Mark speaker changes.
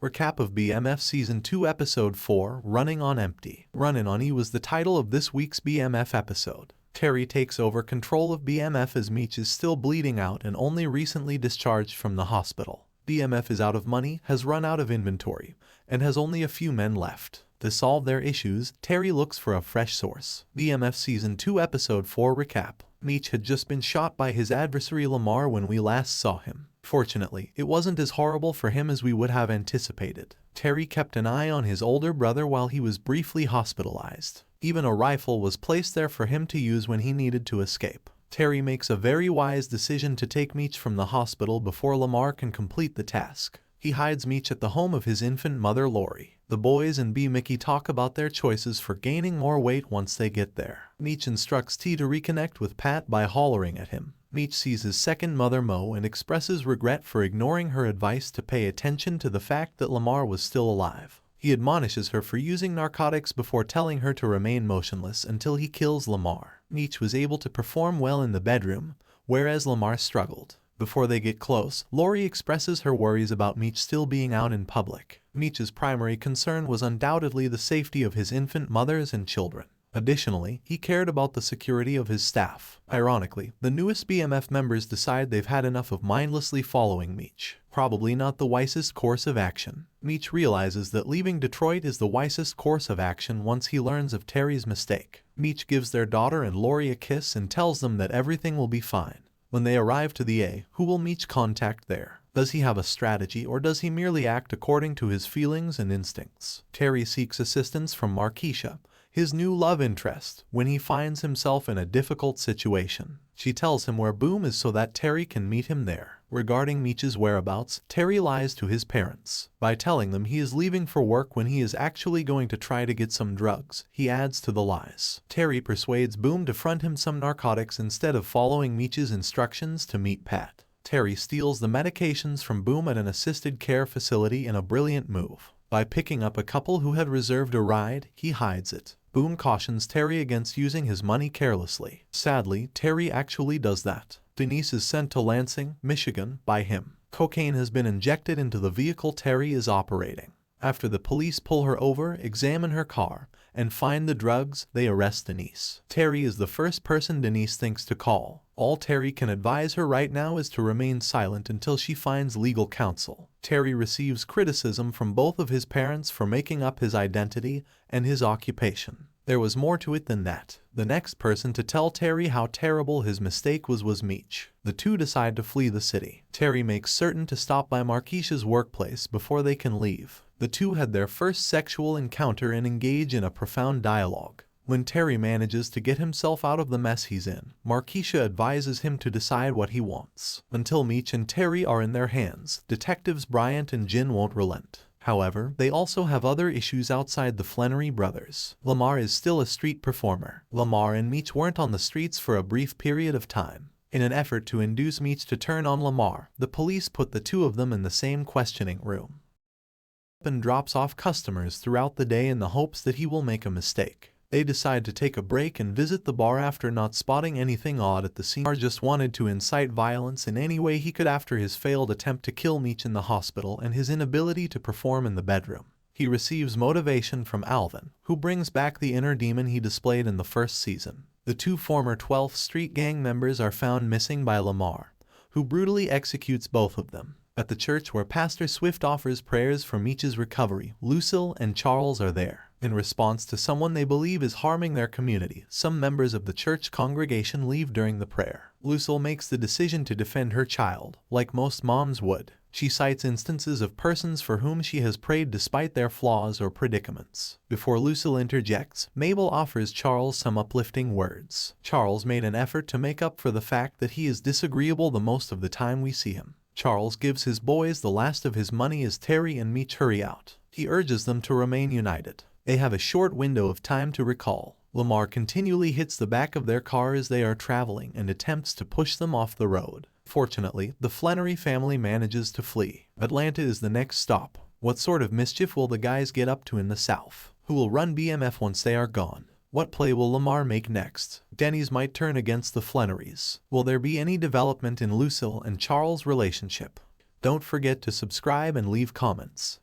Speaker 1: Recap of BMF Season 2 Episode 4, Running on Empty. Runnin on E was the title of this week's BMF episode. Terry takes over control of BMF as Meech is still bleeding out and only recently discharged from the hospital. BMF is out of money, has run out of inventory, and has only a few men left. To solve their issues, Terry looks for a fresh source. BMF Season 2 Episode 4 Recap. Meech had just been shot by his adversary Lamar when we last saw him. Fortunately, it wasn't as horrible for him as we would have anticipated. Terry kept an eye on his older brother while he was briefly hospitalized. Even a rifle was placed there for him to use when he needed to escape. Terry makes a very wise decision to take Meech from the hospital before Lamar can complete the task. He hides Meech at the home of his infant mother Lori. The boys and B. Mickey talk about their choices for gaining more weight once they get there. Meech instructs T to reconnect with Pat by hollering at him. Meech sees his second mother Mo and expresses regret for ignoring her advice to pay attention to the fact that Lamar was still alive. He admonishes her for using narcotics before telling her to remain motionless until he kills Lamar. Meech was able to perform well in the bedroom, whereas Lamar struggled. Before they get close, Lori expresses her worries about Meech still being out in public. Meech's primary concern was undoubtedly the safety of his infant mothers and children. Additionally, he cared about the security of his staff. Ironically, the newest BMF members decide they've had enough of mindlessly following Meech. Probably not the wisest course of action. Meech realizes that leaving Detroit is the wisest course of action once he learns of Terry's mistake. Meech gives their daughter and Lori a kiss and tells them that everything will be fine. When they arrive to the A, who will Meech contact there? Does he have a strategy or does he merely act according to his feelings and instincts? Terry seeks assistance from Markeisha, his new love interest, when he finds himself in a difficult situation. She tells him where Boom is so that Terry can meet him there. Regarding Meech's whereabouts, Terry lies to his parents by telling them he is leaving for work when he is actually going to try to get some drugs. He adds to the lies. Terry persuades Boom to front him some narcotics instead of following Meech's instructions to meet Pat. Terry steals the medications from Boom at an assisted care facility in a brilliant move. By picking up a couple who had reserved a ride, he hides it. Boom cautions Terry against using his money carelessly. Sadly, Terry actually does that. Denise is sent to Lansing, Michigan, by him. Cocaine has been injected into the vehicle Terry is operating. After the police pull her over, examine her car, and find the drugs, they arrest Denise. Terry is the first person Denise thinks to call. All Terry can advise her right now is to remain silent until she finds legal counsel. Terry receives criticism from both of his parents for making up his identity and his occupation. There was more to it than that. The next person to tell Terry how terrible his mistake was Meech. The two decide to flee the city. Terry makes certain to stop by Markeisha's workplace before they can leave. The two had their first sexual encounter and engage in a profound dialogue. When Terry manages to get himself out of the mess he's in, Markeisha advises him to decide what he wants. Until Meech and Terry are in their hands, detectives Bryant and Jin won't relent. However, they also have other issues outside the Flannery brothers. Lamar is still a street performer. Lamar and Meech weren't on the streets for a brief period of time. In an effort to induce Meech to turn on Lamar, the police put the two of them in the same questioning room and drops off customers throughout the day in the hopes that he will make a mistake. They decide to take a break and visit the bar after not spotting anything odd at the scene. Lamar just wanted to incite violence in any way he could after his failed attempt to kill Meech in the hospital and his inability to perform in the bedroom. He receives motivation from Alvin, who brings back the inner demon he displayed in the first season. The two former 12th Street gang members are found missing by Lamar, who brutally executes both of them. At the church where Pastor Swift offers prayers for Meech's recovery, Lucille and Charles are there. In response to someone they believe is harming their community, some members of the church congregation leave during the prayer. Lucille makes the decision to defend her child, like most moms would. She cites instances of persons for whom she has prayed despite their flaws or predicaments. Before Lucille interjects, Mabel offers Charles some uplifting words. Charles made an effort to make up for the fact that he is disagreeable the most of the time we see him. Charles gives his boys the last of his money as Terry and Meech hurry out. He urges them to remain united. They have a short window of time to recall. Lamar continually hits the back of their car as they are traveling and attempts to push them off the road. Fortunately, the Flannery family manages to flee. Atlanta is the next stop. What sort of mischief will the guys get up to in the South? Who will run BMF once they are gone? What play will Lamar make next? Denny's might turn against the Flannerys. Will there be any development in Lucille and Charles' relationship? Don't forget to subscribe and leave comments.